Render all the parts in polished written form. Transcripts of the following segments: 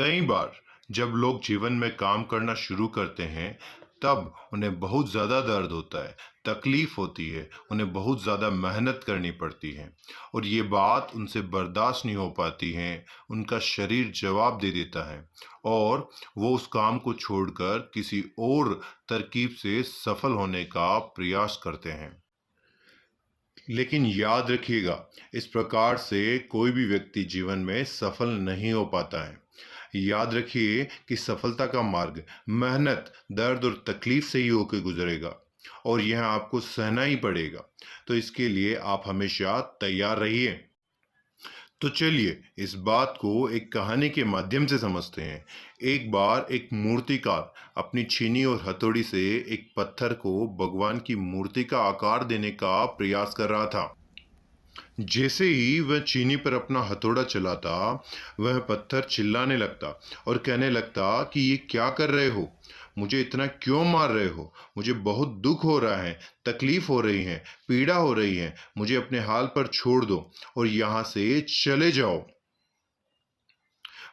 कई बार जब लोग जीवन में काम करना शुरू करते हैं तब उन्हें बहुत ज़्यादा दर्द होता है, तकलीफ होती है, उन्हें बहुत ज़्यादा मेहनत करनी पड़ती है और ये बात उनसे बर्दाश्त नहीं हो पाती है। उनका शरीर जवाब दे देता है और वो उस काम को छोड़कर किसी और तरकीब से सफल होने का प्रयास करते हैं। लेकिन याद रखिएगा, इस प्रकार से कोई भी व्यक्ति जीवन में सफल नहीं हो पाता है। याद रखिए कि सफलता का मार्ग मेहनत, दर्द और तकलीफ से ही होकर गुजरेगा और यह आपको सहना ही पड़ेगा। तो इसके लिए आप हमेशा तैयार रहिए। तो चलिए इस बात को एक कहानी के माध्यम से समझते हैं। एक बार एक मूर्तिकार अपनी छीनी और हथौड़ी से एक पत्थर को भगवान की मूर्ति का आकार देने का प्रयास कर रहा था। जैसे ही वह चीनी पर अपना हथौड़ा चलाता, वह पत्थर चिल्लाने लगता और कहने लगता कि ये क्या कर रहे हो? मुझे इतना क्यों मार रहे हो? मुझे बहुत दुख हो रहा है, तकलीफ हो रही है, पीड़ा हो रही है। मुझे अपने हाल पर छोड़ दो और यहाँ से चले जाओ।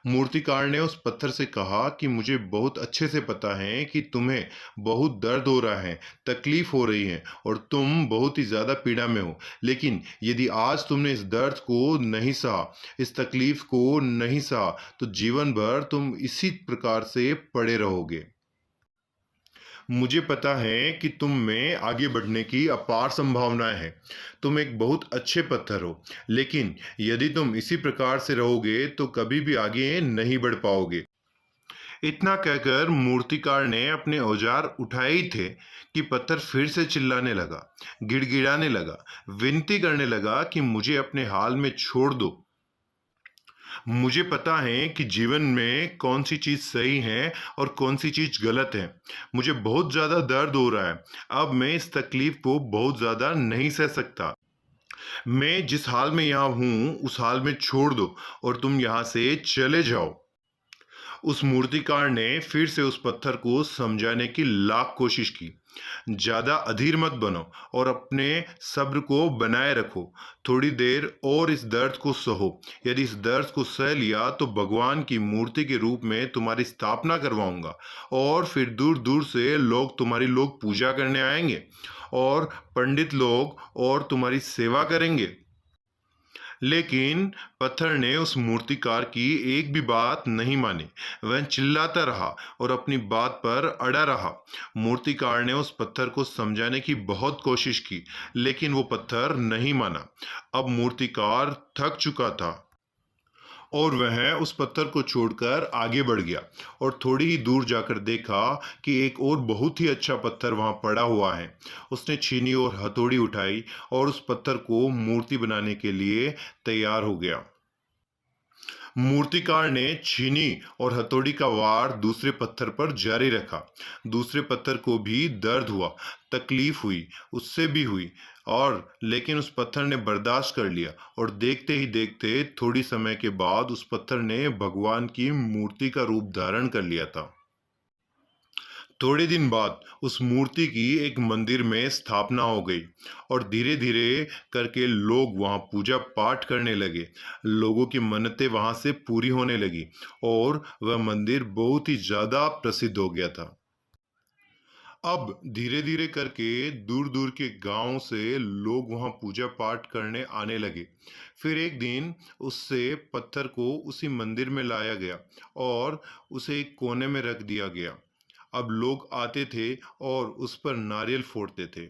मूर्तिकार ने उस पत्थर से कहा कि मुझे बहुत अच्छे से पता है कि तुम्हें बहुत दर्द हो रहा है, तकलीफ हो रही है और तुम बहुत ही ज़्यादा पीड़ा में हो। लेकिन यदि आज तुमने इस दर्द को नहीं सहा, इस तकलीफ को नहीं सहा, तो जीवन भर तुम इसी प्रकार से पड़े रहोगे। मुझे पता है कि तुम में आगे बढ़ने की अपार संभावनाएं हैं। तुम एक बहुत अच्छे पत्थर हो, लेकिन यदि तुम इसी प्रकार से रहोगे तो कभी भी आगे नहीं बढ़ पाओगे। इतना कहकर मूर्तिकार ने अपने औजार उठाए ही थे कि पत्थर फिर से चिल्लाने लगा, गिड़गिड़ाने लगा, विनती करने लगा कि मुझे अपने हाल में छोड़ दो। मुझे पता है कि जीवन में कौन सी चीज़ सही है और कौन सी चीज़ गलत है। मुझे बहुत ज़्यादा दर्द हो रहा है। अब मैं इस तकलीफ को बहुत ज़्यादा नहीं सह सकता। मैं जिस हाल में यहाँ हूँ उस हाल में छोड़ दो और तुम यहाँ से चले जाओ। उस मूर्तिकार ने फिर से उस पत्थर को समझाने की लाख कोशिश की। ज़्यादा अधीर मत बनो और अपने सब्र को बनाए रखो। थोड़ी देर और इस दर्द को सहो। यदि इस दर्द को सह लिया तो भगवान की मूर्ति के रूप में तुम्हारी स्थापना करवाऊंगा और फिर दूर दूर से लोग पूजा करने आएंगे और पंडित लोग और तुम्हारी सेवा करेंगे। लेकिन पत्थर ने उस मूर्तिकार की एक भी बात नहीं मानी। वह चिल्लाता रहा और अपनी बात पर अड़ा रहा। मूर्तिकार ने उस पत्थर को समझाने की बहुत कोशिश की, लेकिन वो पत्थर नहीं माना। अब मूर्तिकार थक चुका था और वह उस पत्थर को छोड़कर आगे बढ़ गया और थोड़ी ही दूर जाकर देखा कि एक और बहुत ही अच्छा पत्थर वहां पड़ा हुआ है। उसने छीनी और हथौड़ी उठाई और उस पत्थर को मूर्ति बनाने के लिए तैयार हो गया। मूर्तिकार ने छीनी और हथौड़ी का वार दूसरे पत्थर पर जारी रखा। दूसरे पत्थर को भी दर्द हुआ, तकलीफ हुई, उससे भी हुई और लेकिन उस पत्थर ने बर्दाश्त कर लिया और देखते ही देखते थोड़ी समय के बाद उस पत्थर ने भगवान की मूर्ति का रूप धारण कर लिया था। थोड़े दिन बाद उस मूर्ति की एक मंदिर में स्थापना हो गई और धीरे धीरे करके लोग वहाँ पूजा पाठ करने लगे। लोगों की मन्नतें वहाँ से पूरी होने लगी और वह मंदिर बहुत ही ज़्यादा प्रसिद्ध हो गया था। अब धीरे धीरे करके दूर दूर के गांव से लोग वहाँ पूजा पाठ करने आने लगे। फिर एक दिन उससे पत्थर को उसी मंदिर में लाया गया और उसे एक कोने में रख दिया गया। अब लोग आते थे और उस पर नारियल फोड़ते थे।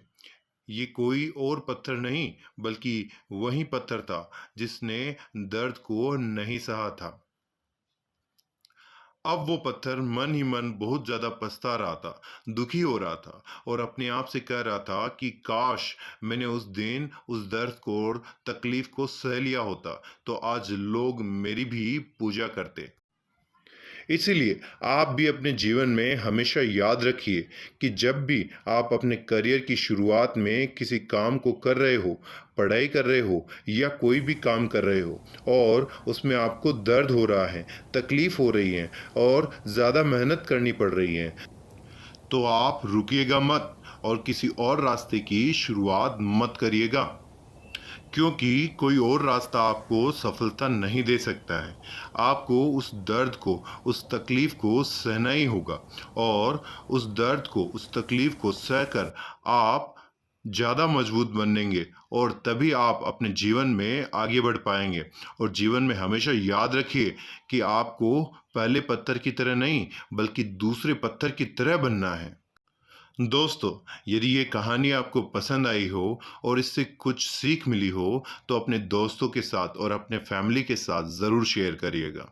ये कोई और पत्थर नहीं बल्कि वही पत्थर था जिसने दर्द को नहीं सहा था। अब वो पत्थर मन ही मन बहुत ज़्यादा पछता रहा था, दुखी हो रहा था और अपने आप से कह रहा था कि काश मैंने उस दिन उस दर्द को और तकलीफ को सह लिया होता तो आज लोग मेरी भी पूजा करते। इसीलिए आप भी अपने जीवन में हमेशा याद रखिए कि जब भी आप अपने करियर की शुरुआत में किसी काम को कर रहे हो, पढ़ाई कर रहे हो या कोई भी काम कर रहे हो और उसमें आपको दर्द हो रहा है, तकलीफ हो रही है और ज़्यादा मेहनत करनी पड़ रही है, तो आप रुकिएगा मत और किसी और रास्ते की शुरुआत मत करिएगा। क्योंकि कोई और रास्ता आपको सफलता नहीं दे सकता है। आपको उस दर्द को, उस तकलीफ़ को सहना ही होगा और उस दर्द को, उस तकलीफ़ को सहकर आप ज़्यादा मजबूत बनेंगे और तभी आप अपने जीवन में आगे बढ़ पाएँगे। और जीवन में हमेशा याद रखिए कि आपको पहले पत्थर की तरह नहीं, बल्कि दूसरे पत्थर की तरह बनना है। दोस्तों, यदि ये कहानी आपको पसंद आई हो और इससे कुछ सीख मिली हो, तो अपने दोस्तों के साथ और अपने फैमिली के साथ ज़रूर शेयर करिएगा।